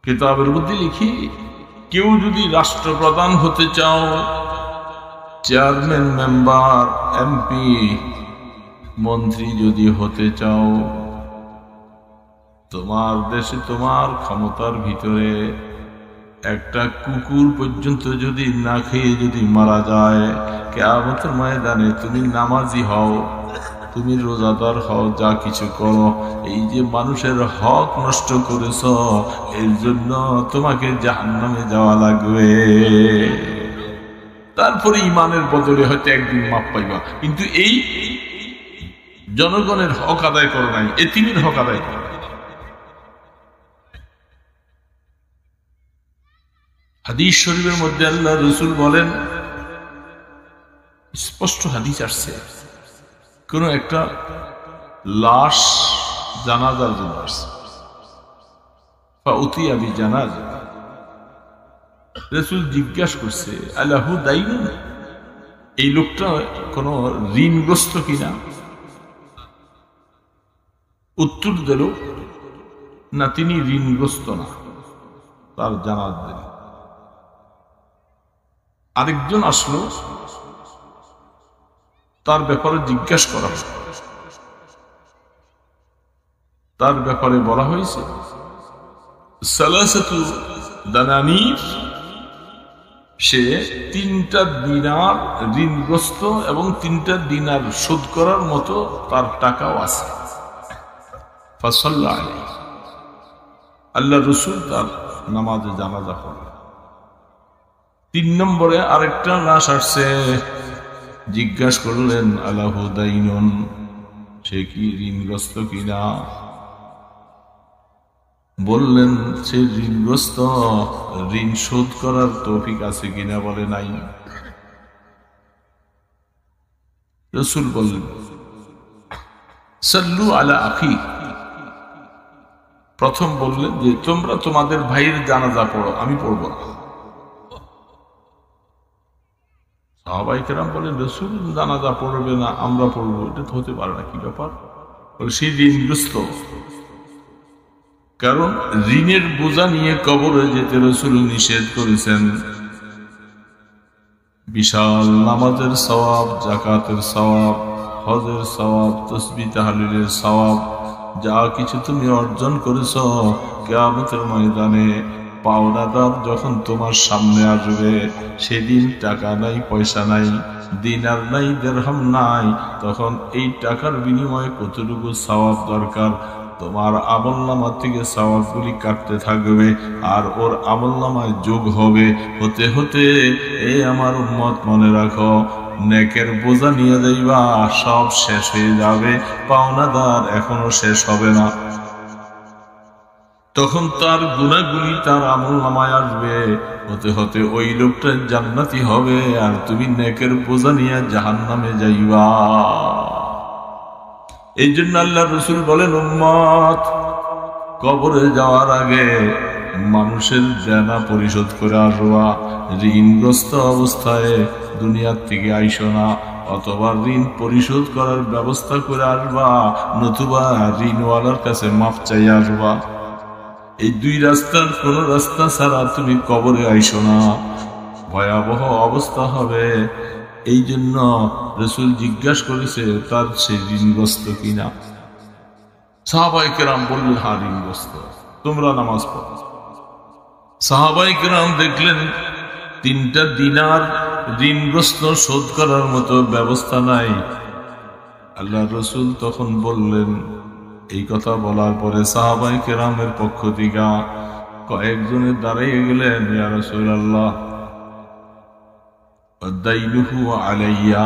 কিতাবের মধ্যে লিখি, কেউ যদি রাষ্ট্রপ্রধান হতে চাও, চেয়ারম্যান, মেম্বার, এমপি, মন্ত্রী যদি হতে চাও, তোমার দেশে তোমার ক্ষমতার ভিতরে একটা কুকুর পর্যন্ত যদি না খেয়ে যদি মারা যায়, কিয়ামতের ময়দানে তুমি নামাজি হও, তুমি রোজাদার হও, যা কিছু করো, এই যে মানুষের হক নষ্ট করেছ, এর জন্য তোমাকে জাহান্নামে যাওয়া লাগবে। তারপরে ইমানের বদলে হয়তো একদিন মাপ পাইবা, কিন্তু এই জনগণের হক আদায় করো নাই, এতিমের হক আদায় করো। হাদিস শরীফের মধ্যে আল্লাহ রাসূল বলেন, স্পষ্ট হাদিস আসছে, কোন একটা লাশ জানাজার জন্য আসছে, ফাউতিয়া বিজানাজা, রাসূল জিজ্ঞাসা করছে, আলাহু দাইনুন, এই লোকটা কোন ঋণগ্রস্ত কিনা? উত্তর দিল, না, তিনি ঋণগ্রস্ত না, তার জানাজা দিল। আরেকজন আসলো, তার ব্যাপারে জিজ্ঞাসা করা হলো, তার ব্যাপারে বলা হয়েছে সালাসাতু দানানির, সে 3টা দিনার ঋণগ্রস্ত এবং 3টা দিনার শোধ করার মতো তার টাকাও আছে। ফাসাল্লা আলাইহি, আল্লাহ রাসূল তার নামাজে জানাজা পড়লেন। 3 নম্বরে আরেকটা লাশ আসছে, জিজ্ঞাসা করলেন, আলাহু দাইনুন, সে কি ঋণগ্রস্ত কিনা? বললেন, সে ঋণগ্রস্ত, ঋণ শোধ করার তৌফিক আছে কিনা? বলে নাই। রাসূল বললেন, সাল্লু আলা আখি, প্রথম বললেন যে তোমরা তোমাদের ভাইয়ের জানাজা পড়ো, আমি পড়ব না। সাহাবায়ে কেরাম বলেন, রাসূল জানাজা পড়বে না, আমরা পড়বো, এটা তো হতে পারে না, কি ব্যাপার? বলে, সেই ঋণগ্রস্ত, কারণ ঋণের বোঝা নিয়ে কবরে যেতে রাসূল নিষেধ করেছেন। বিশাল নামাজের সওয়াব, যাকাতের সওয়াব, হজের সওয়াব, তাসবিহ তাহলিলের সওয়াব, যা কিছু তুমি অর্জন করেছো, কিয়ামতের ময়দানে পাওনাদার যখন তোমার সামনে আসবে, সেদিন টাকা নাই, পয়সা নাই, দিনার নাই, দিরহাম নাই, তখন এই টাকার বিনিময়ে কতটুকু সওয়াব দরকার, তোমার আমলনামা থেকে সওয়াবগুলি কাটতে থাকবে, আর ওর আমলনামায় যোগ হবে, হতে হতে এই আমার উম্মত মনে রাখো, নেকের বোঝা নিয়ে যাইবা, সব শেষ হয়ে যাবে, পাওনাদার এখনো শেষ হবে না। তখন তার গুনাহগুলি তার আমলনামায় আসবে, হতে হতে ওই লোকটা জান্নাতি হবে, আর তুমি নেকের বোঝা নিয়ে জাহান্নামে যাইবা। এই জন্য আল্লাহ রাসূল বলেন, উম্মত, কবরে যাওয়ার আগে মানুষের দেনা পরিশোধ করে আসবা, ঋণগ্রস্ত অবস্থায় দুনিয়ার থেকে আইসো না, অথবা ঋণ পরিশোধ করার ব্যবস্থা করে আসবা, নতুবা ঋণওয়ালার কাছে মাফ চাই আসবা। এই 2 রাস্তার কোন রাস্তা ছাড়া তুমি কবরে আইসো না, ভয়াবহ অবস্থা হবে। এই জন্য রাসূল জিজ্ঞাসা করেছে, তার সে ঋণগ্রস্ত কিনা? সাহাবায়ে কেরাম বললেন, হ্যাঁ, ঋণগ্রস্ত, তোমরা নামাজ পড়ো। সাহাবায়ে কেরাম দেখলেন 3টা দিনার ঋণগ্রস্ত শোধ করার মতো ব্যবস্থা নাই। আল্লাহ রাসূল তখন বললেন, এই কথা বলার পরে সাহাবায়ে কেরামের পক্ষ থেকে কয়েকজনের দাঁড়িয়ে গেলেন, ইয়া রাসূলুল্লাহ, দাইনুহু আলাইয়া,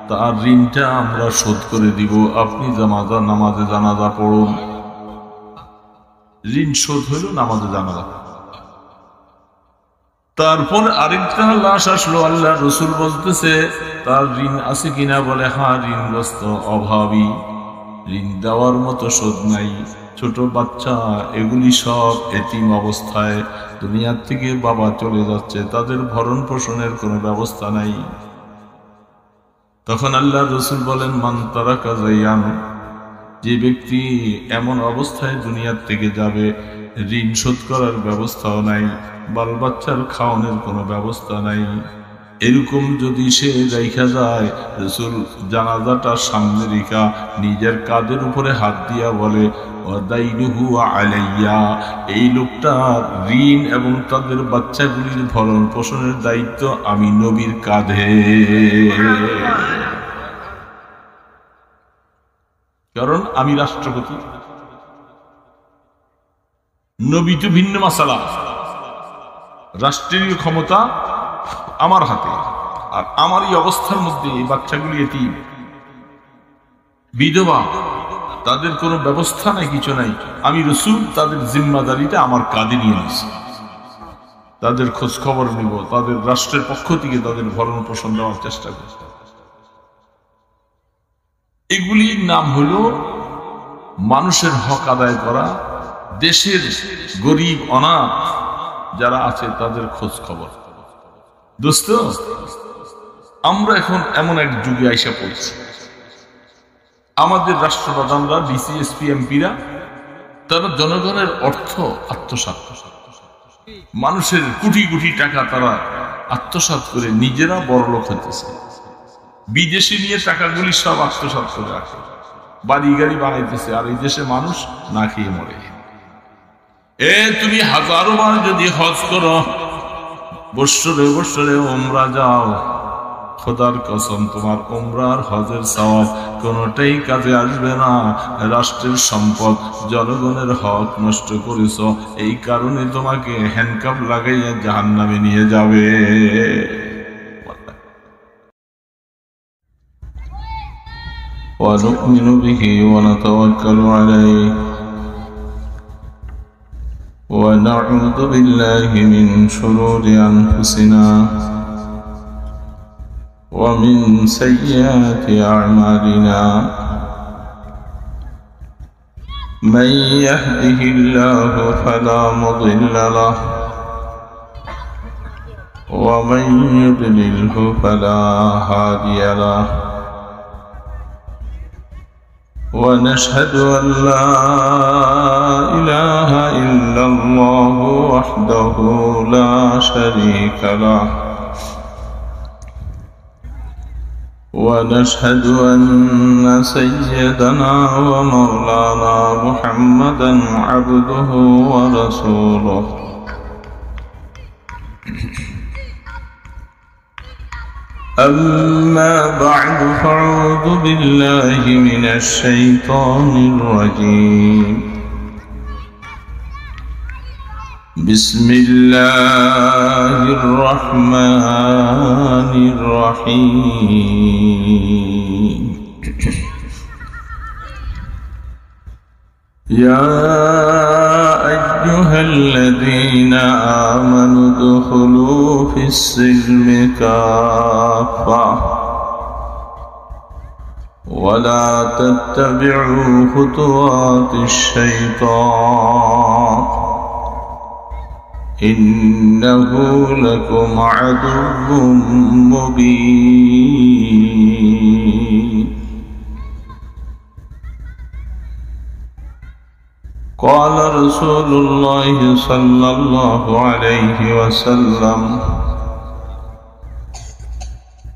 তার ঋণটা আমরা শোধ করে দিব, আপনি নামাজে জানাজা পড়ুন। ঋণ শোধ হইল, নামাজে জানাজা। তারপর আরেকটা লাশ আসলো, আল্লাহ রাসূল বলতেছে, তার ঋণ আছে কিনা? বলে, হ্যাঁ, ঋণগ্রস্ত, অভাবী, ঋণ দেওয়ার মতো শোধ নাই, ছোট বাচ্চা, এগুলি সব এতিম অবস্থায়, দুনিয়ার থেকে বাবা চলে যাচ্ছে, তাদের ভরণ পোষণের কোনো ব্যবস্থা নাই। তখন আল্লাহ রাসূল বলেন, মান তারাকা যায়ান, যে ব্যক্তি এমন অবস্থায় দুনিয়ার থেকে যাবে, ঋণ শোধ করার ব্যবস্থাও নাই, বাল বাচ্চার খাওয়ানোর কোনো ব্যবস্থা নাই। এরকম যদি সে রেখা যায়, রাসূল জানাজাটা সামনে রেখা নিজের কাঁধের উপরে হাত দিয়া বলে ওয়াদাইনুহু আলাইয়া, এই লোকটার ঋণ এবং তাদের বাচ্চাগুলির ভরণ পোষণের দায়িত্ব আমি নবীর কাঁধে। কারণ আমি রাষ্ট্রপতি, নবী তো ভিন্ন মাসালা, রাষ্ট্রীয় ক্ষমতা আমার হাতে। আর আমার এই অবস্থার মধ্যে এই বাচ্চাগুলি এতিম, বিধবা, তাদের কোনো ব্যবস্থা নাই, কিছু নাই। আমি রাসূল তাদের জিম্মাদারিটা আমার কাঁধে নিয়ে নিয়েছি, তাদের খোঁজ খবর নিব, তাদের রাষ্ট্রের পক্ষ থেকে তাদের ভরণ পোষণ দেওয়ার চেষ্টা করব। এগুলির নাম হলো মানুষের হক আদায় করা, দেশের গরিব অনাথ যারা আছে তাদের খোঁজ খবর। দোস্ত, আমরা এখন এমন এক যুগে আইসা পড়ছি, আমাদের রাষ্ট্রপ্রধানরা, ডিসি, এসপি, এমপিরা, তারা জনগণের অর্থ আত্মসাৎ, মানুষের কোটি কোটি টাকা তারা আত্মসাৎ করে নিজেরা বড়লোক হইতেছে। বিদেশে নিয়ে টাকাগুলি সব আত্মসাৎ করে রাখে, বাড়ি গাড়ি বানাইতেছে, আর এই দেশে মানুষ না খেয়ে মরে। তুমি হাজারো বার যদি হজ করো, বৎসরে বৎসরে উমরা যাও, খোদার কসম তোমার উমরা আর হজের সওয়াব কোনোটাই কাজে আসবে না। রাষ্ট্রের সম্পদ, জনগণের হক নষ্ট করেছ, এই কারণে তোমাকে হ্যান্ডকাপ লাগাইয়া জাহান্নামে নিয়ে যাবে। ونؤمن به ونتوكل عليه ونعوذ بالله من شرور أنفسنا ومن سيئات أعمالنا من يهده الله فلا مضل له ومن يضلله فلا هادي له ونشهد أن لا إله إلا الله وحده لا شريك له ونشهد أن سيدنا ومولانا محمدا عبده ورسوله أما بعد فأعوذ بالله من الشيطان الرجيم بسم الله الرحمن الرحيم يا أيها الذين آمنوا ادخلوا في السلم كافة ولا تتبعوا خطوات الشيطان إنه لكم عدو مبين قال رسول الله صلى الله عليه وسلم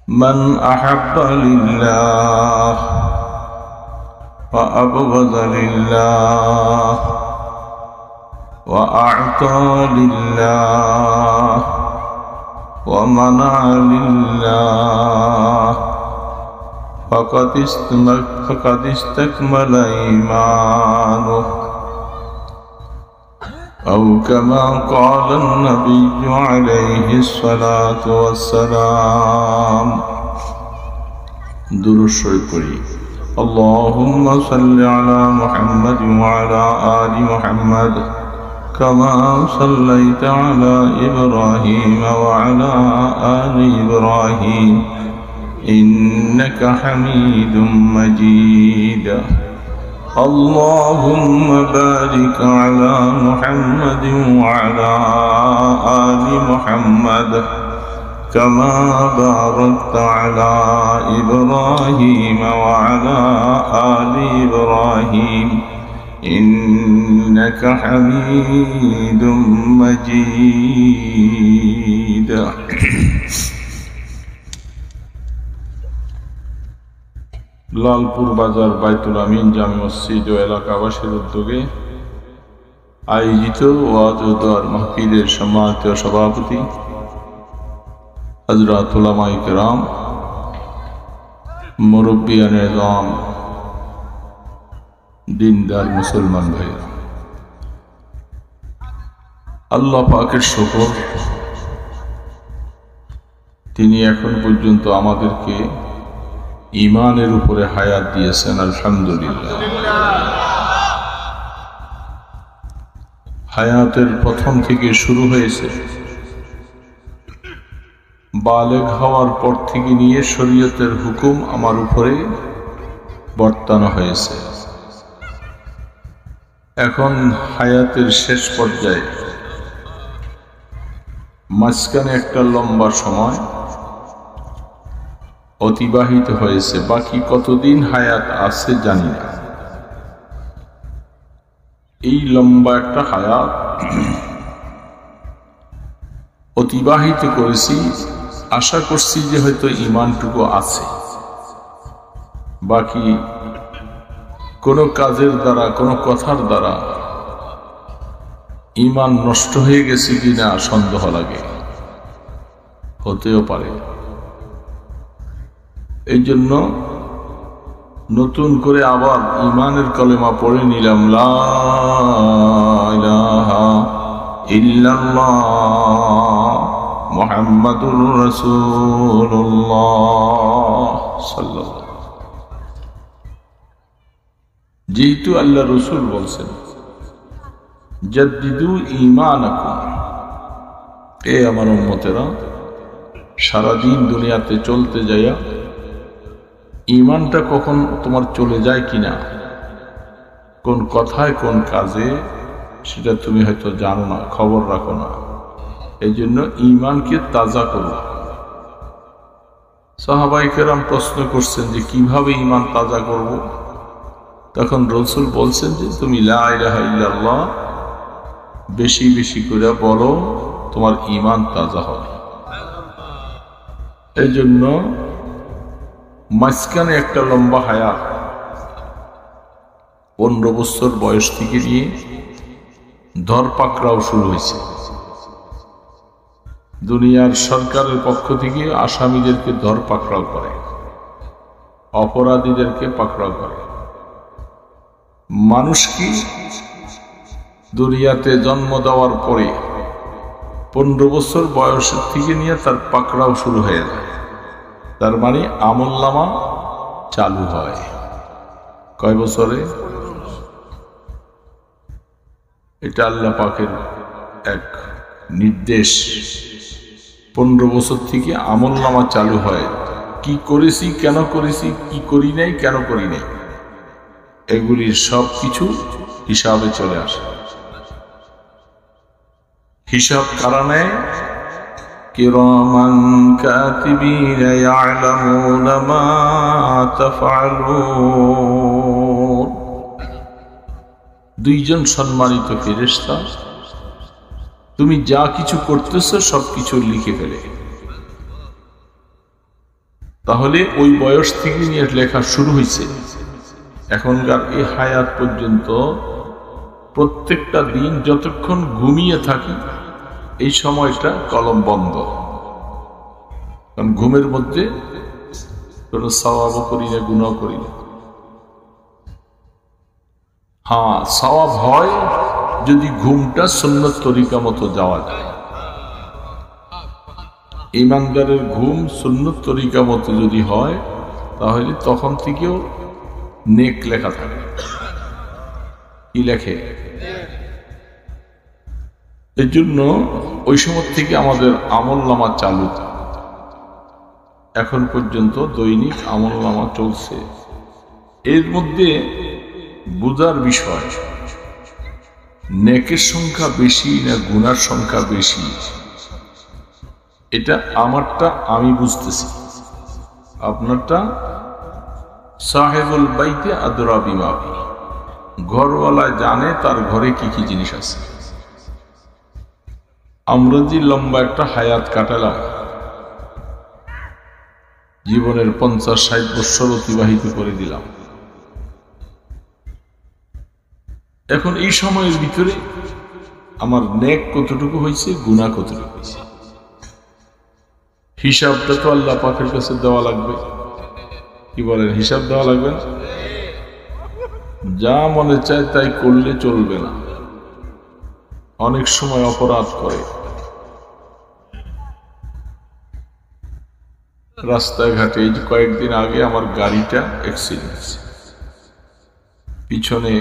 من أحب لله وأبغض لله وأعطى لله ومنع لله فقد استكمل إيمانه أو كما قال النبي عليه الصلاة والسلام درود شريف اللهم صل على محمد وعلى آل محمد كما صليت على إبراهيم وعلى آل إبراهيم إنك حميد مجيد اللهم بارك على محمد وعلى آل محمد كما باركت على إبراهيم وعلى آل إبراهيم إنك حميد مجيد লালপুর বাজার বাইতুল আমিন জামে মসজিদ ও এলাকাবাসীর উদ্যোগে আয়োজিত ওয়াজ ও দোয়ার মাহফিলের সম্মানিত সভাপতি হযরত উলামায়ে কেরাম, মুরব্বিয়ানে ইজম, দিনদার মুসলমান ভাইরা, আল্লাহ পাকের শুকর, তিনি এখন পর্যন্ত আমাদেরকে ঈমানের উপরে হায়াত দিয়েছেন। আলহামদুলিল্লাহ। হায়াতের প্রথম থেকে শুরু হয়েছে, বালেগ হওয়ার পর থেকে নিয়ে শরীয়তের হুকুম আমার উপরে বর্তানো হয়েছে। এখন হায়াতের শেষ পর্যায়ে, মাঝখানে একটা লম্বা সময় অতিবাহিত হয়েছে, বাকি কতদিন হায়াত আছে জানি না। এই লম্বা একটা হায়াত অতিবাহিত করেছি, আশা করছি যে হয়তো ঈমানটুকু আছে, বাকি কোনো কাজের দ্বারা, কোনো কথার দ্বারা ঈমান নষ্ট হয়ে গেছে কিনা সন্দেহ লাগে, হতেও পারে। এই জন্য নতুন করে আবার ঈমানের কলেমা পড়ে নিলাম, লা ইলাহা ইল্লাল্লাহ মুহাম্মাদুর রাসূলুল্লাহ সাল্লাল্লাহু। যেহেতু আল্লাহ রসুল বলছেন জাদ্দিদু ঈমানাকুম, এ আমার উম্মতেরা, সারাদিন দুনিয়াতে চলতে যাইয়া ঈমানটা কখন তোমার চলে যায় কিনা, কোন কথায় কোন কাজে, সেটা তুমি হয়তো জানো না, খবর রাখো না। এই জন্য ঈমানকে তাজা করো। সাহাবায়ে কেরাম প্রশ্ন করছেন যে কিভাবে ঈমান তাজা করব? তখন রাসূল বলছেন যে তুমি লা ইলাহা ইল্লাল্লাহ বেশি বেশি করে বলো, তোমার ঈমান তাজা হবে। এই জন্য মাঝখানে একটা লম্বা হায়াত, 15 বছর বয়স থেকে নিয়ে ধরপাকড়াও শুরু হয়েছে। দুনিয়ার সরকারের পক্ষ থেকে আসামিদেরকে ধরপাকড়াও করে, অপরাধীদেরকে পাকড়াও করে। মানুষকে দুনিয়াতে জন্ম দেওয়ার পরে 15 বছর বয়সের থেকে নিয়ে তার পাকড়াও শুরু হয়ে যায়। তার মানে আমলনামা চালু হয় কয় বছরে? এটা আল্লাহ পাকের এক নির্দেশ। 15 বছর থেকে আমলনামা চালু হয়। কি করেছি, কেন করেছি, কি করি নাই, কেন করি নাই, এগুলির সব কিছু হিসাবে চলে আসে। হিসাব কারা নেয়? কিরামান কাতিবিনা ইয়ালামুনা মা তাফআলুন। দুইজন সম্মানিত ফেরেশতা তুমি যা কিছু করতেছো সব কিছু লিখে ফেলে। তাহলে ওই বয়স থেকে নিয়ে লেখা শুরু হয়েছে। এখনকার এই হায়াত পর্যন্ত প্রত্যেকটা দিন যতক্ষণ ঘুমিয়ে থাকি, এই সময়টা কলম বন্ধ। কারণ ঘুমের মধ্যে কোনো সওয়াবও করি না, গুনাহ করি না। হ্যাঁ, সওয়াব হয় যদি ঘুমটা সুন্নত তরিকা মতো যাওয়া যায়। ঈমানদারের ঘুম সুন্নত তরিকা মতো যদি হয়, তাহলে তখন থেকেও নেক লেখা থাকে। কি লেখে? এর জন্য ওই সময় থেকে আমাদের আমলনামা চালু। এখন পর্যন্ত দৈনিক আমলনামা চলছে। এর মধ্যে বুঝার বিষয়, নেকের সংখ্যা বেশি না গুনার সংখ্যা বেশি, এটা আমারটা আমি বুঝতেছি, আপনারটা সাহেবুল বাইতে আদরা বিমা। ঘরওয়ালা জানে তার ঘরে কি কি জিনিস আছে। আমরা যে লম্বা একটা হায়াত কাটালাম, জীবনের 50-60 বছর অতিবাহিত করে দিলাম, এখন এই সময়ের ভিতরে আমার নেক কতটুকু হয়েছে, গুনাহ কতটুকু হয়েছে, হিসাবটা তো আল্লাহ পাকের কাছে দেওয়া লাগবে। কি বলেন, হিসাব দেওয়া লাগবে না? যা মনে চায় তাই করলে চলবে না। অনেক সময় অপরাধ করে, রাস্তায় ঘাটে। এই যে কয়েকদিন আগে আমার গাড়িটা অ্যাক্সিডেন্ট, পিছনে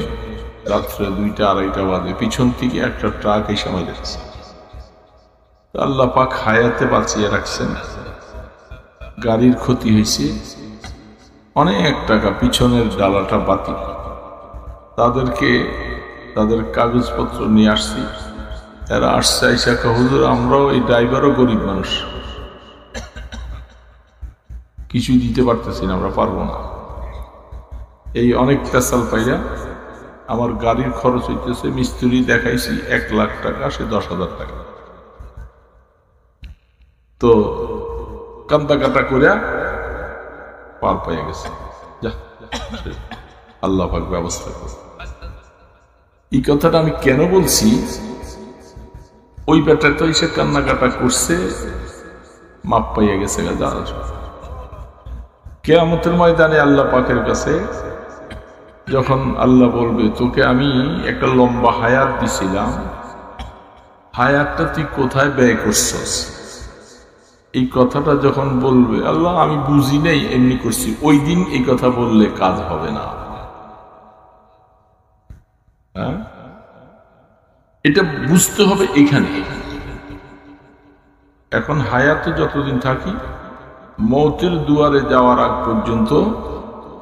রাত্রে 2টা-2:30 বাজে পিছন থেকে একটা ট্রাক এই সময় যাচ্ছে। আল্লাহ পাক হায়াতে বাঁচিয়ে রাখছেন, গাড়ির ক্ষতি হয়েছে অনেক টাকা, পিছনের ডালাটা বাতিল। তাদেরকে তাদের কাগজপত্র নিয়ে আসছি, এরা আসছে, আইসা হুজুর আমরাও, এই ড্রাইভারও গরিব মানুষ, কিছুই দিতে পারতেছি না, আমরা পারবো না। এই অনেক পেশাল পাইরা আমার গাড়ির খরচ হইতেছে, মিস্ত্রি দেখাইছি 1 লাখ টাকা, সে 10,000 টাকা। তো কান্দা কাটা করে পার পাইয়া গেছে। যা, আল্লাহ পাক ব্যবস্থা করে। এই কথাটা আমি কেন বলছি, ওই বেটা তো এসে কান্নাকাটা করছে, মাপ পাইয়া গেছে। কিয়ামতের ময়দানে আল্লাহ পাকের কাছে যখন আল্লাহ বলবে, তোকে আমি একটা লম্বা হায়াত দিছিলাম, হায়াতটা তুই কোথায় ব্যয় করছস, এই কথাটা যখন বলবে, আল্লাহ আমি বুঝি নাই, এমনি করছি, ওই দিন এই কথা বললে কাজ হবে না। হ্যাঁ, এটা বুঝতে হবে এখানে। এখন হায়াতে যতদিন থাকি, মৌতের দুয়ারে যাওয়ার আগ পর্যন্ত,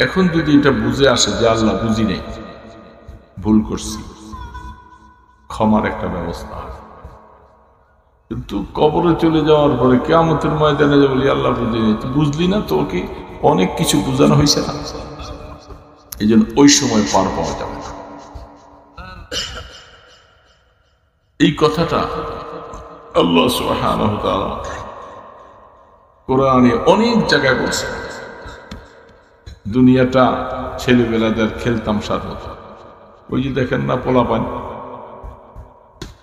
এখন যদি এটা বুঝে আসে যে আল্লাহ বুঝি নেই, ভুল করছি, ক্ষমার একটা ব্যবস্থা। কিন্তু কবরে চলে যাওয়ার পরে কিয়ামতের ময়দানে যে বলি আল্লাহ বুঝি নেই, বুঝলি না, তোকে অনেক কিছু বোঝানো হয়েছে না, এই জন্য ওই সময় পার পাওয়া যাবে না। এই কথাটা আল্লাহ সুবহানাহু ওয়া তাআলা কোরআনে অনেক জায়গায় বলছে। দুনিয়াটা ছেলেবেলাদের খেলতামশার মতো। ওই যে দেখেন না পোলাপান,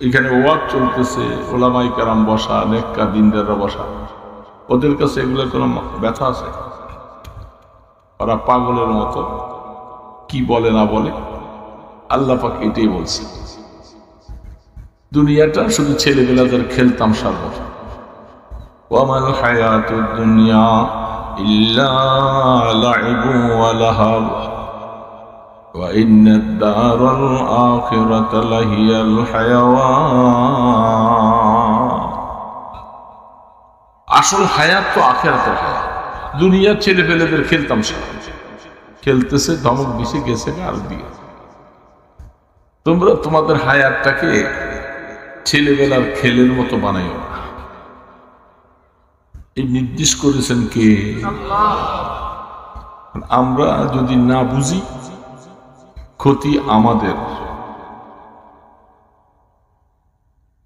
এখানে ওয়াজ চলতেছে, ওলামায়ে কেরাম বসা, নেককার দিনদাররা বসা, ওদের কাছে এগুলোর কোনো ব্যথা আছে? ওরা পাগলের মতো কি বলে না বলে। আল্লাহ পাক এটাই বলছে, দুনিয়াটা শুধু ছেলেবেলাদের খেলতামশার মতো। ওয়ামাল হায়াতুদ দুনিয়া ইল্লা লাইবু ওয়া লাহাব ওয়া ইন্নাদ দারাল আখিরাতা লাহিয়াল হায়াওয়ান। আসল হায়াত তো আখিরাতের হায়াত। দুনিয়ার ছেলেপেলেদের খেলতামশা, খেলতেছে, ধমক দিছে, গেছে আর দিয়ে। তোমরা তোমাদের হায়াতটাকে ছেলেবেলার খেলের মতো বানাইও না। এই নির্দেশ করেছেন কে? আমরা যদি না বুঝি, ক্ষতি আমাদের,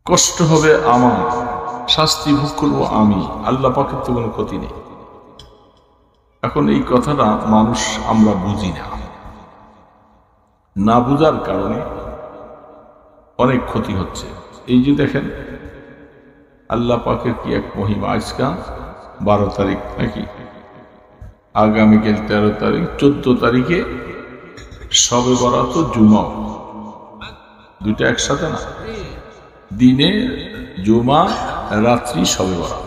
কষ্ট হবে আমার, শাস্তি ভোগ করবো আমি, আল্লাহ পাকের তো কোনো ক্ষতি নেই। এখন এই কথাটা মানুষ আমরা বুঝি না, না বুঝার কারণে অনেক ক্ষতি হচ্ছে। এই যে দেখেন আল্লাহ পাকের কি এক মহিমা। আজকা 12 তারিখ নাকি, আগামীকাল 13 তারিখ, 14 তারিখে শবে বরাত, জুমা, দুইটা একসাথে না, দিনে জুমা, রাত্রি শবে বরাত।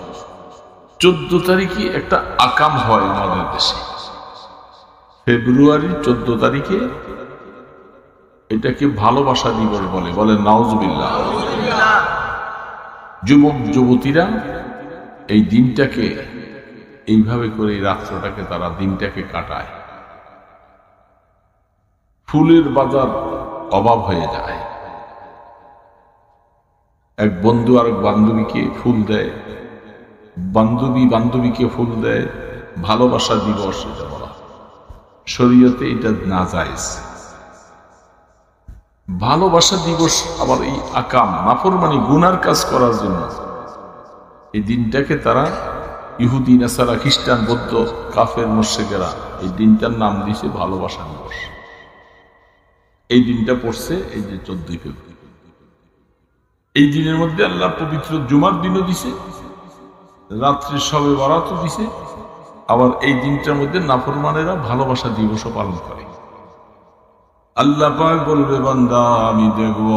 14 তারিখে একটা আকাম হয় আমাদের দেশে, ফেব্রুয়ারি 14 তারিখে। এটাকে ভালোবাসা দিবস বলে, বলে নাউজুবিল্লাহ। যুবক যুবতীরা এই দিনটাকে এইভাবে করে, এই রাত্রটাকে তারা দিনটাকে কাটায়। ফুলের বাজার অভাব হয়ে যায়, এক বন্ধু আর বান্ধবীকে ফুল দেয়, বান্ধবী বান্ধবীকে ফুল দেয়, ভালোবাসা দিবস এটা বলা। শরীয়তে এটা নাজায়েজ। ভালোবাসা দিবস আবার এই আকাম নাফরমানি গুনার কাজ করার জন্য এই দিনটাকে তারা ইহুদি নাসারা খ্রিস্টান বৌদ্ধ কাফের মুশরিকেরা এই দিনটার নাম দিয়েছে ভালোবাসা দিবস। এই দিনটা পড়ছে এই যে 14 ফেব্রুয়ারি। এই দিনের মধ্যে আল্লাহ পবিত্র জুমার দিনও দিছে, রাত্রে শবে বরাতও দিছে, আবার এই দিনটার মধ্যে নাফরমানেরা ভালোবাসা দিবসও পালন করে। আল্লাহ পাক বলবে, বান্দা আমি দেখব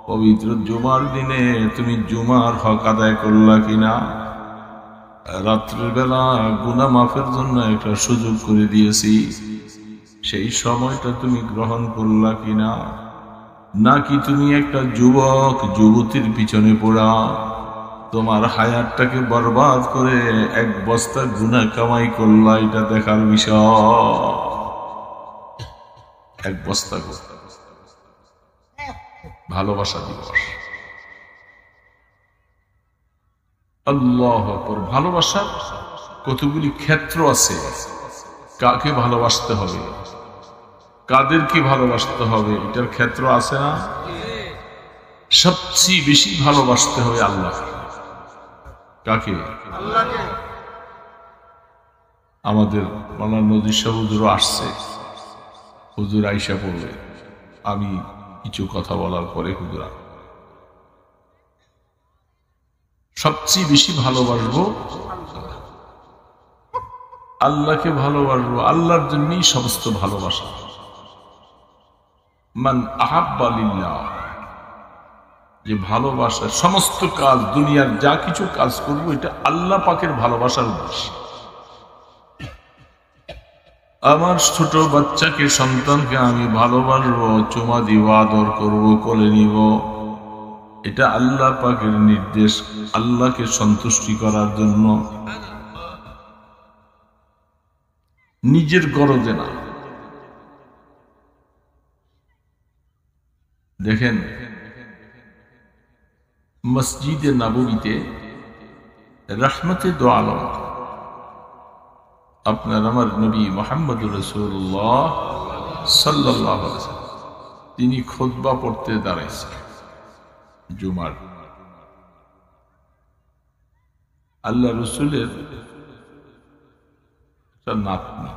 পবিত্র জুমার দিনে তুমি জুমার হক আদায় করলা কিনা, রাত্রের বেলা গুনাহ মাফের জন্য একটা সুযোগ করে দিয়েছি, সেই সময়টা তুমি গ্রহণ করলা কিনা, নাকি তুমি একটা যুবক যুবতীর পিছনে পড়া তোমার হায়াতটাকে বরবাদ করে এক বস্তা গুনাহ কামাই করলা, এটা দেখার বিষয়। এক বস্তা ভালোবাসা দিবস। আল্লাহু আকবার। ভালোবাসার কতগুলি ক্ষেত্র আছে, কাকে ভালোবাসতে হবে, কাদেরকে ভালোবাসতে হবে, এটার ক্ষেত্র আছে না? সবচেয়ে বেশি ভালোবাসতে হবে আল্লাহ। কাকে? আল্লাহকে। আমাদের মাওলানা নজির সাহেব হুজুরও আসছে, হুজুর আইসা বলবে, আমি কিছু কথা বলার পরে হুজুর সবচেয়ে বেশি ভালোবাসবো আল্লাহকে, ভালোবাসবো আল্লাহর জন্যই সমস্ত ভালোবাসা। মান আহাব্বা লিল্লাহ, যে ভালোবাসা সমস্ত কাজ, দুনিয়ার যা কিছু কাজ করবো এটা আল্লাহ পাকের ভালোবাসার উদ্দেশ্য। আমার ছোট বাচ্চাকে, সন্তানকে আমি ভালোবাসবো, চুমা দিব, আদর করবো, কোলে নিব, এটা আল্লাহ পাকের নির্দেশ, আল্লাহকে সন্তুষ্টি করার জন্য, নিজের গরজে না। দেখেন মসজিদে নববীতে রহমতে দো আলম আপনার আমার নবী মুহাম্মদুর রাসূলুল্লাহ সাল্লাল্লাহু আলাইহি ওয়াসাল্লাম তিনি খুতবা পড়তে দাঁড়াইছেন জুমার। আল্লাহ রসুলের নাতনি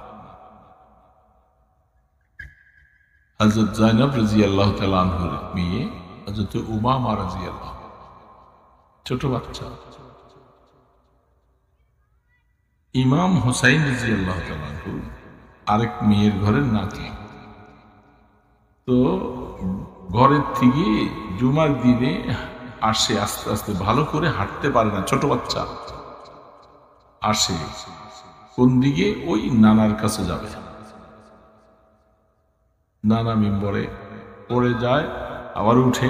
হযরত যায়েনব রাদিয়াল্লাহু তাআলা আনহার মেয়ে হযরত উমামা রাদিয়াল্লাহু, ছোট বাচ্চা। ইমাম হুসাইন রাদিয়াল্লাহু তাআলা আনহু আরেক মেয়ের ঘরের নাতি। তো ঘরের থেকে জুমার দিনে আসে, আস্তে আস্তে ভালো করে হাঁটতে পারে না, ছোট বাচ্চা। আসে কোন দিকে? ওই নানার কাছে যাবে, নানা মিম্বরে পড়ে যায়, আবার উঠে।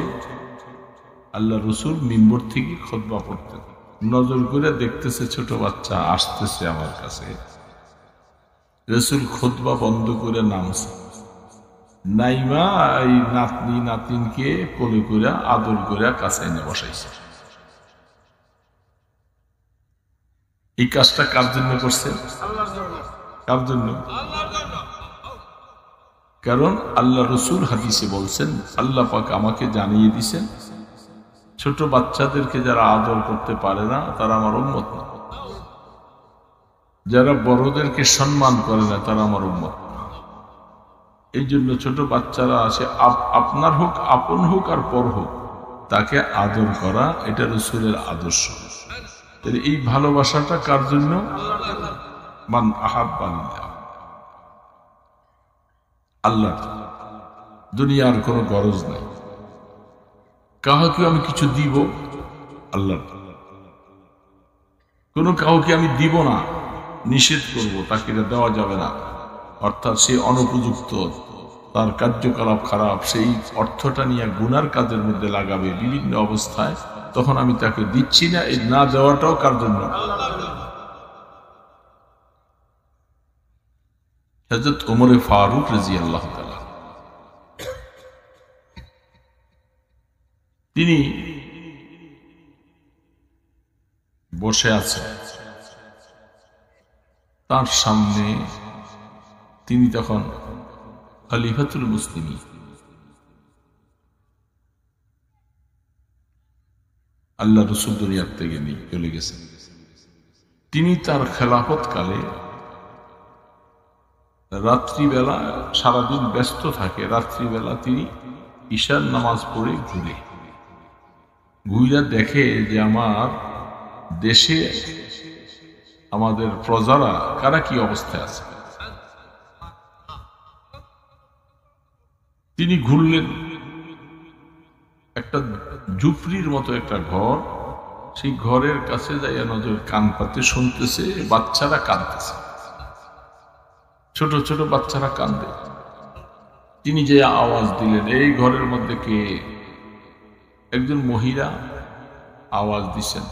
আল্লাহ রসুল মিম্বর থেকে খুতবা পড়তেন, নজর করে দেখতেছে ছোট বাচ্চা আসতেছে আমার কাছে। রসুল খুতবা বন্ধ করে নামছে, নাইমা এই নাতনি নাতিনকে কোলে করে আদর করে কাছে এনে বসাইছে। এই কাজটা কার জন্য করছে? কার জন্য? কারণ আল্লাহ রসুল হাদিসে বলছেন, আল্লাহ পাক আমাকে জানিয়ে দিছেন, ছোট বাচ্চাদেরকে যারা আদর করতে পারে না তারা আমার উম্মত না, যারা বড়দেরকে সম্মান করে না তারা আমার উম্মত না। এই জন্য ছোট বাচ্চারা আছে, আপনার হোক, আপন হোক আর পর হোক, তাকে আদর করা এটা রসুলের আদর্শ। এই ভালোবাসাটা কার জন্য? মান আহাব্বা লিল্লাহ, আল্লাহ। দুনিয়ার কোনো গরজ নাই, কাউকে আমি কিছু দিব, আল্লাহ। কোনো কাউকে আমি দিব না, নিষেধ করব, তাকে এটা দেওয়া যাবে না। অর্থাৎ সে অনুপযুক্ত, তার কার্যকলাপ খারাপ, সেই অর্থটা নিয়ে গুনার কাজের মধ্যে লাগাবে বিভিন্ন অবস্থায়, তখন আমি তাকে দিচ্ছি না। এই না দেওয়াটাও কার জন্য? হযরত ওমর ফারুক রাদিয়াল্লাহু তাআলা তিনি বসে আছেন, তার সামনে তিনি তখন খলিফাতুল মুসলিমিন, আল্লাহ রসুল দুনিয়ার থেকে নিয়ে চলে গেছেন। তিনি তার খেলাফত কালে রাত্রিবেলা সারাদিন ব্যস্ত থাকে, রাত্রিবেলা তিনি ঈশার নামাজ পড়ে ঘুরে দেখে যে আমার দেশে আমাদের প্রজারা কারা কি অবস্থায় আছে। তিনি ঘুরলেন, একটা ঝুপড়ির মতো একটা ঘর, সেই ঘরের কাছে যাইয়া নজর কান পাতে শুনতেছে বাচ্চারা কাঁদতেছে, ছোট ছোট বাচ্চারা কান্দে। তিনি যে আওয়াজ দিলেন, এই ঘরের মধ্যে কে? একজন মহিলা আওয়াজ দিছেন,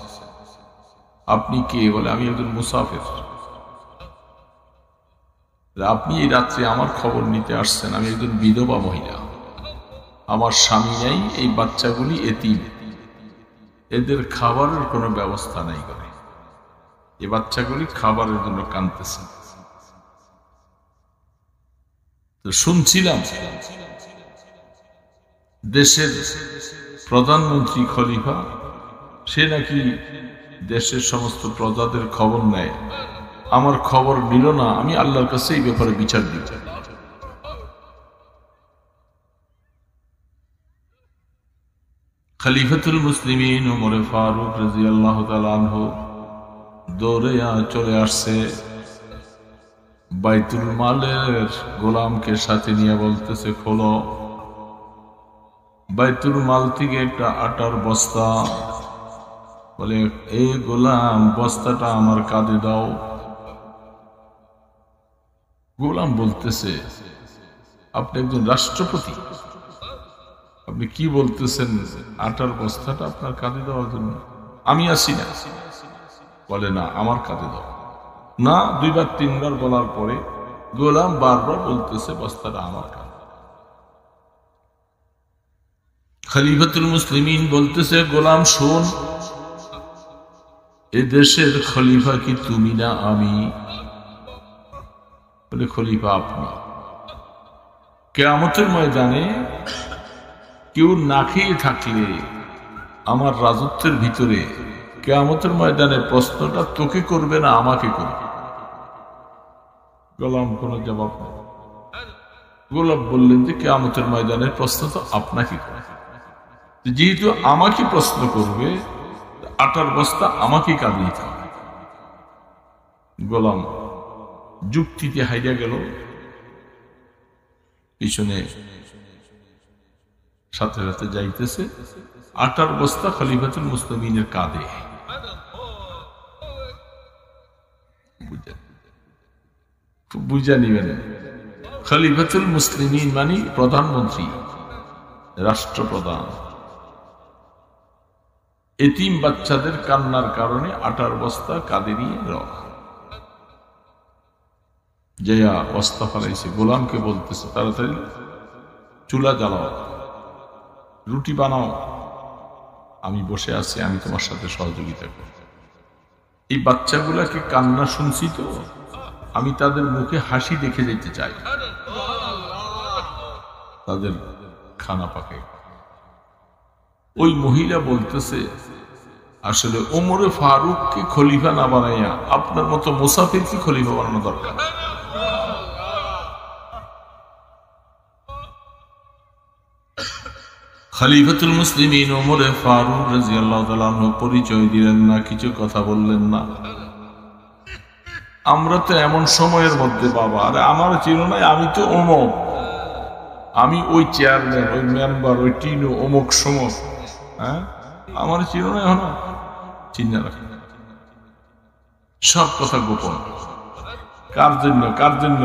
আপনি কে? বলে, আমি একজন মুসাফির। আপনি এই রাত্রে আমার খবর নিতে আসছেন? আমি একজন বিধবা মহিলা, আমার স্বামী নেই, এই বাচ্চাগুলি এতিম, এদের খাবারের কোনো ব্যবস্থা নাই করে, এই বাচ্চাগুলি খাবারের জন্য কাঁদতেছে। তো শুনছিলাম দেশের প্রধানমন্ত্রী খলিফা, সে নাকি দেশের সমস্ত প্রজাদের খবর নেয়, আমার খবর নিল না, আমি আল্লাহর কাছে এই ব্যাপারে বিচার দিব। খলিফাতুল মুসলিমিন ওমর ফারুক রাদিয়াল্লাহু তাআলা আনহু দৌড়ে চলে আসছে, বাইতুল মালের গোলামকে সাথে নিয়ে বলতেছে, খোলো। বাইতুল মাল থেকে একটা আটার বস্তা, বলে, এই গোলাম বস্তাটা আমার কাঁধে দাও। গোলাম বলতেছে, আপনি একজন রাষ্ট্রপতি, আপনি কি বলতেছেন আটার বস্তাটা আপনার কাঁধে দেওয়ার জন্য? আমি আসি না। বলে, না, আমার কাঁধে দাও। না, দুইবার তিনবার বলার পরে গোলাম বারবার বলতেছে বস্তাটা আমার কাঁধে। খলিফাতুল মুসলিমিন বলতেছে, গোলাম শোন, এ দেশের খলিফা কি তুমি না আমি? বলে, খলিফা আপনি। কিয়ামতের ময়দানে কেউ না খেয়ে থাকলে আমার রাজত্বের ভিতরে কিয়ামতের ময়দানে প্রশ্নটা তোকে করবে না আমাকে করবে? গোলাম কোন জবাব নেই। গোলাম বললেন যে কিয়ামতের ময়দানের প্রশ্ন তো আপনাকে করবে, যেহেতু আমাকে প্রশ্ন করবে, আটার বস্তা আমাকে কাঁধে নিতে হবে। গোলাম যুক্তিতে হাইরা গেল, পিছনে সাথে সাথে যাইতেছে, আটার বস্তা খলিফাতুল মুসলিমিনের কাঁধে। বুঝা নিবেন, খলিফাতুল মুসলিমিন মানে প্রধানমন্ত্রী, রাষ্ট্রপ্রধান। এতিম বাচ্চাদের কান্নার কারণে আটার বস্তা কাঁধে নিয়ে রওনা। যেয়া বস্তা ফেলাইছে, গোলামকে বলতেছে, তাড়াতাড়ি চুলা জ্বালাও, রুটি বানাও, আমি বসে আছি, আমি তোমার সাথে সহযোগিতা করব। এই বাচ্চাগুলাকে কান্না শুনছি তো, আমি তাদের মুখে হাসি দেখে যেতে চাই, তাদের খানা পাকে। ওই মহিলা বলতেছে, আসলে ওমরে ফারুককে খলিফা না বানাইয়া আপনার মতো মুসাফিরকে খলিফা বানানো দরকার। খলিফাতুল মুসলিমিন ওমরে ফারুক রাদিয়াল্লাহু তাআলা আনহু পরিচয় দিলেন না, কিছু কথা বললেন না। আমরা তো এমন সময়ের মধ্যে, বাবা, আরে আমার চিনো নাই, আমি তো অমুক, আমি ওই চেয়ারম্যান, ওই মেম্বার, ওই টিনু, অমুক সমক, হ্যাঁ, আমার চিনো নাই, হলো চিন্তা রাখি, সব কথা গোপন। কার জন্য? কার জন্য?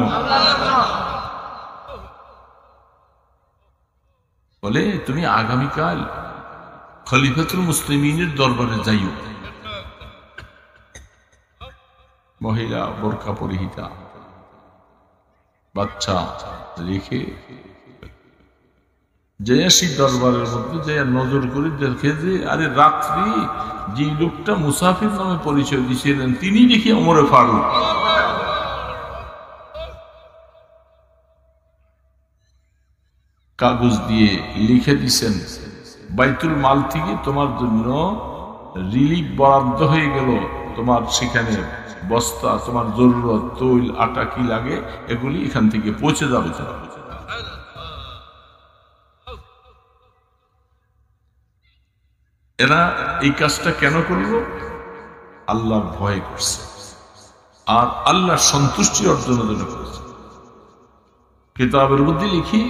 বলে, তুমি আগামীকাল খলিফাতুল মুসলিমিনের দরবারে যাইও। মহিলা বোরকা পরিহিতা, বাচ্চা রেখে জয়াসী দরবারের মধ্যে যাইয়া নজর করে দেখে যে, আরে রাত্রি যে লোকটা মুসাফির নামে পরিচয় দিয়েছিলেন তিনি দেখি ওমরে ফারুক। কাগজ দিয়ে লিখে দিছেন, বাইতুল মাল থেকে তোমার জন্য রিলিফ বরাদ্দ হয়ে গেল, তোমার সেখানে বস্তা, তোমার জরুরত, তৈল, আটা কি লাগে এগুলি এখান থেকে পৌঁছে যাবে। এরা এই কাজটা কেন করল? আল্লাহর ভয় করছে আর আল্লাহর সন্তুষ্টি অর্জনের জন্য করেছে। কিতাবের মধ্যে লিখি,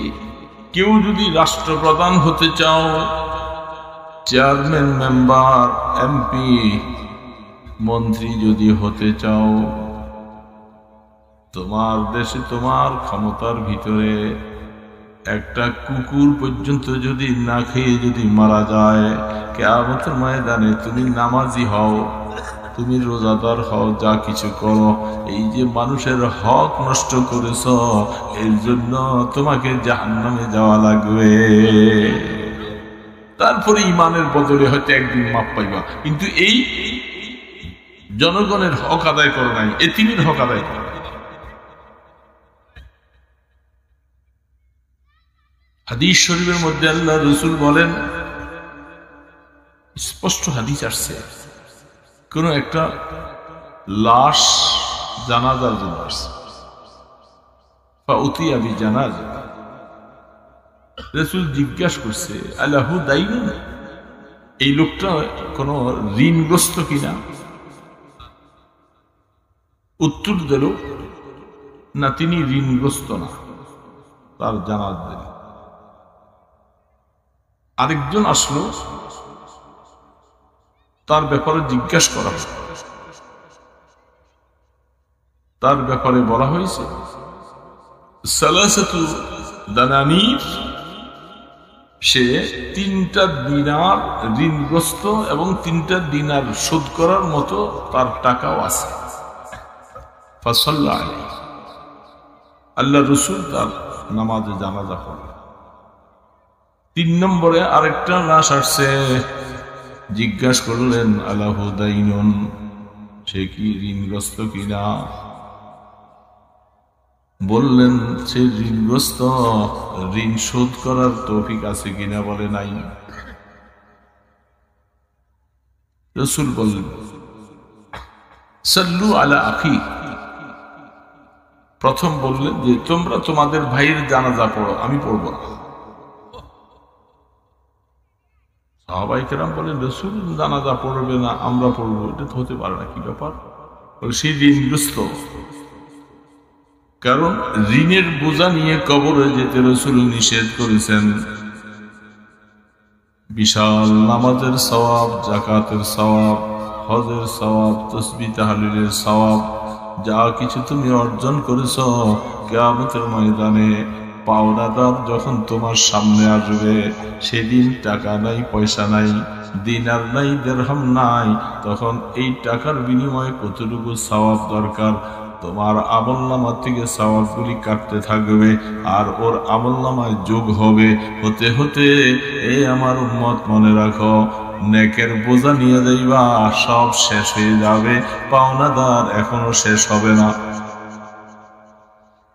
কেউ যদি রাষ্ট্রপ্রধান হতে চাও, চেয়ারম্যান, মেম্বার, এমপি, মন্ত্রী যদি হতে চাও, তোমার দেশে তোমার ক্ষমতার ভিতরে একটা কুকুর পর্যন্ত যদি না খেয়ে যদি মারা যায়, কিয়ামতের ময়দানে তুমি নামাজি হও, তুমি রোজাদার হও, যা কিছু করো, এই যে মানুষের হক নষ্ট করেছ, এর জন্য তোমাকে জাহান্নামে যাওয়া লাগবে। তারপরে ইমানের বদলে হয়তো একদিন মাপ পাইবা, কিন্তু এই জনগণের হক আদায় করো নাই, এতিমের হক আদায় করো। হাদিস শরীফের মধ্যে আল্লাহ রাসূল বলেন, স্পষ্ট হাদিস আসছে, কোন একটা লাশ জানাজার জন্য আসছে, ফাউতিয়া বিজানাজা, রাসূল জিজ্ঞাসা করছে, আলাহু দাইনুন, এই লোকটা কোন ঋণগ্রস্ত কিনা? উত্তর দিল, না, তিনি ঋণগ্রস্ত না, তার জানাজা দিল। আরেকজন আসলো, তার ব্যাপারে জিজ্ঞাসা করা হলো, তার ব্যাপারে বলা হয়েছে সালাসাতু দানানির, সে 3টা দিনার ঋণগ্রস্ত এবং 3টা দিনার শোধ করার মতো তার টাকাও আছে। ফাসাল্লা আলাইহি, আল্লাহ রাসূল তার নামাজে জানাজা পড়লেন। 3 নম্বরে আরেকটা লাশ আসছে, জিজ্ঞাসা করলেন, আলাহু দাইনুন, সে কি ঋণগ্রস্ত কিনা? বললেন, সে ঋণগ্রস্ত, ঋণ শোধ করার তৌফিক আছে কিনা? বলে নাই। রাসূল বললেন, সাল্লু আলা আখি, প্রথম বললেন যে তোমরা তোমাদের ভাইয়ের জানাজা পড়ো, আমি পড়ব না। সাহাবায়ে কেরাম বলেন, রাসূল জানাজা পড়বে না, আমরা পড়বো, এটা তো হতে পারে না, কি ব্যাপার? বলে, সেই ঋণগ্রস্ত, কারণ ঋণের বোঝা নিয়ে কবরে যেতে রাসূল নিষেধ করেছেন। বিশাল নামাজের সওয়াব, যাকাতের সওয়াব, হজের সওয়াব, তাসবিহ তাহলিলের সওয়াব, যা কিছু তুমি অর্জন করেছো, কিয়ামতের ময়দানে পাওনাদার যখন তোমার সামনে আসবে, সেদিন টাকা নাই, পয়সা নাই, দিনার নাই, দিরহাম নাই, তখন এই টাকার বিনিময়ে কতটুকু সওয়াব দরকার, তোমার আমলনামা থেকে সওয়াবগুলি কাটতে থাকবে, আর ওর আমলনামায় যোগ হবে, হতে হতে, এই আমার উম্মত মনে রাখো, নেকের বোঝা নিয়ে যাইবা, সব শেষ হয়ে যাবে, পাওনাদার এখনো শেষ হবে না।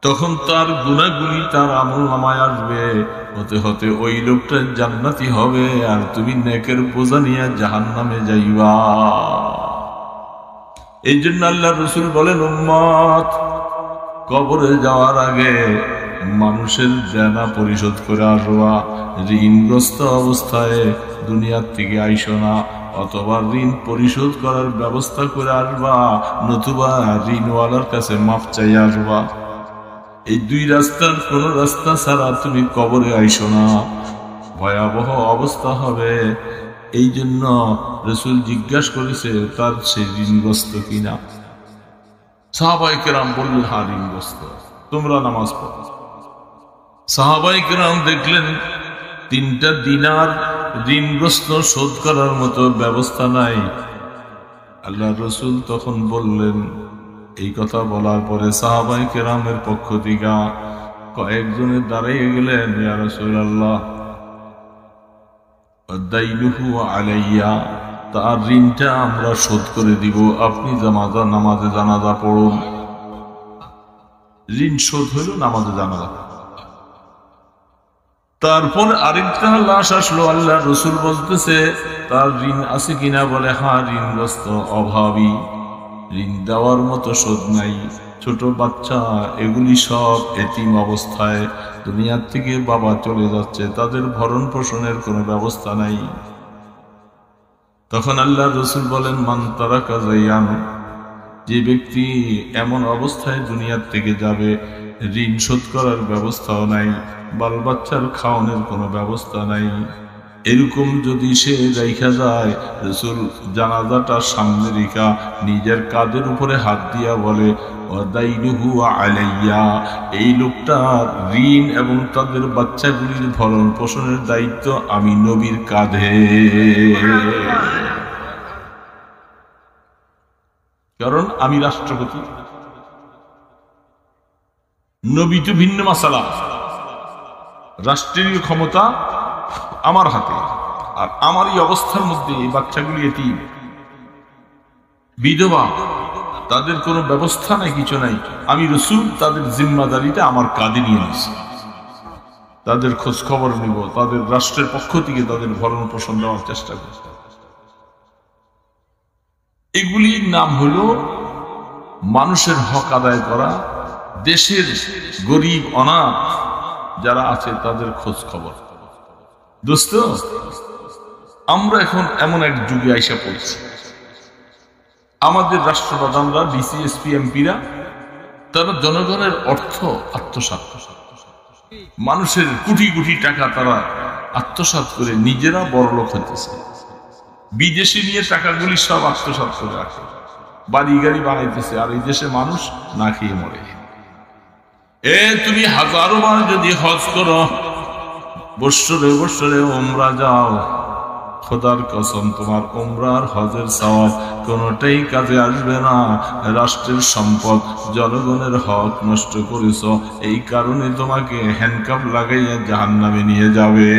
তখন তার গুনাহগুলি তার আমলনামায় আসবে, হতে হতে ওই লোকটা জান্নাতি হবে, আর তুমি নেকের বোঝা নিয়ে জাহান্নামে যাইবা। এই জন্য আল্লাহ রাসূল বলেন, উম্মত, কবরে যাওয়ার আগে মানুষের দেনা পরিশোধ করে আসবা, ঋণগ্রস্ত অবস্থায় দুনিয়ার থেকে আইসো না, অথবা ঋণ পরিশোধ করার ব্যবস্থা করে আসবা, নতুবা ঋণওয়ালার কাছে মাপ চাই আসবা। এই 2 রাস্তার কোন রাস্তা ছাড়া তুমি কবরে আইসো না, ভয়াবহ অবস্থা হবে। এই জন্য রাসূল জিজ্ঞাসা করেছে, তার সে ঋণগ্রস্ত কিনা? সাহাবায়ে কেরাম বললেন, হ্যাঁ, ঋণগ্রস্ত, তোমরা নামাজ পড়ো। সাহাবায়ে কেরাম দেখলেন 3টা দিনার ঋণগ্রস্ত শোধ করার মতো ব্যবস্থা নাই। আল্লাহ রাসূল তখন বললেন, এই কথা বলার পরে সাহাবায়ে কেরামের পক্ষ থেকে কয়েকজনের দাঁড়িয়ে গেলেন, ইয়া রাসূলুল্লাহ, দাইনুহু আলাইয়া, তার ঋণটা আমরা শোধ করে দিব, আপনি নামাজে জানাজা পড়ুন। ঋণ শোধ হইল নামাজে জানাজা। তারপর আরেকটা লাশ আসলো, আল্লাহ রসুল বলতেছে তার ঋণ আছে কিনা, বলে হ্যাঁ ঋণগ্রস্ত, অভাবী, ঋণ দেওয়ার মতো শোধ নাই, ছোট বাচ্চা, এগুলি সব এতিম অবস্থায় দুনিয়ার থেকে বাবা চলে যাচ্ছে, তাদের ভরণ পোষণের কোনো ব্যবস্থা নাই। তখন আল্লাহ রসুল বলেন মান তারাকা যাইয়ান, যে ব্যক্তি এমন অবস্থায় দুনিয়ার থেকে যাবে, ঋণ শোধ করার ব্যবস্থাও নাই, বাল বাচ্চার খাওয়ানোর কোনো ব্যবস্থা নাই, এরকম যদি সে রেখা যায়, রসুল জানাজাটার সামনে রেখা নিজের কাঁধের উপরে হাত দিয়া বলে ওয়াদাইনুহু আলাইয়া, এই লোকটার ঋণ এবং তাদের বাচ্চাগুলির ভরণ পোষণের দায়িত্ব আমি নবীর কাঁধে। কারণ আমি রাষ্ট্রপতি, নবী তো ভিন্ন মাসালা, রাষ্ট্রীয় ক্ষমতা আমার হাতে, আর আমার এই অবস্থার মধ্যে এই বাচ্চাগুলি এতিম, বিধবা, তাদের কোনো ব্যবস্থা নাই, কিছু নাই, আমি রসুল তাদের জিম্মাদারিটা আমার কাঁধে নিয়ে নিয়েছি, তাদের খোঁজ খবর নিব, তাদের রাষ্ট্রের পক্ষ থেকে তাদের ভরণ পোষণ দেওয়ার চেষ্টা করব। এগুলির নাম হলো মানুষের হক আদায় করা, দেশের গরিব অনাথ যারা আছে তাদের খোঁজ খবর। দোস্ত, আমরা এখন এমন এক যুগে আইসা পড়ছি, আমাদের রাষ্ট্রপ্রধানরা, ডিসি, এসপি, এমপিরা, তারা জনগণের অর্থ আত্মসাৎ, মানুষের কোটি কোটি টাকা তারা আত্মসাৎ করে নিজেরা বড়লোক হইতেছে, বিদেশি নিয়ে টাকাগুলি সব আত্মসাৎ করে রাখে, বাড়ি গাড়ি বানাইতেছে, আর এই দেশে মানুষ না খেয়ে মরে। তুমি হাজারো বার যদি হজ করো, বৎসরে বৎসরে উমরা যাও, খোদার কসম তোমার উমরা আর হজের সওয়াব কোনোটাই কাজে আসবে না। রাষ্ট্রের সম্পদ, জনগণের হক নষ্ট করেছ, এই কারণে তোমাকে হ্যান্ডকাপ লাগাইয়া জাহান্নামে নিয়ে যাবে।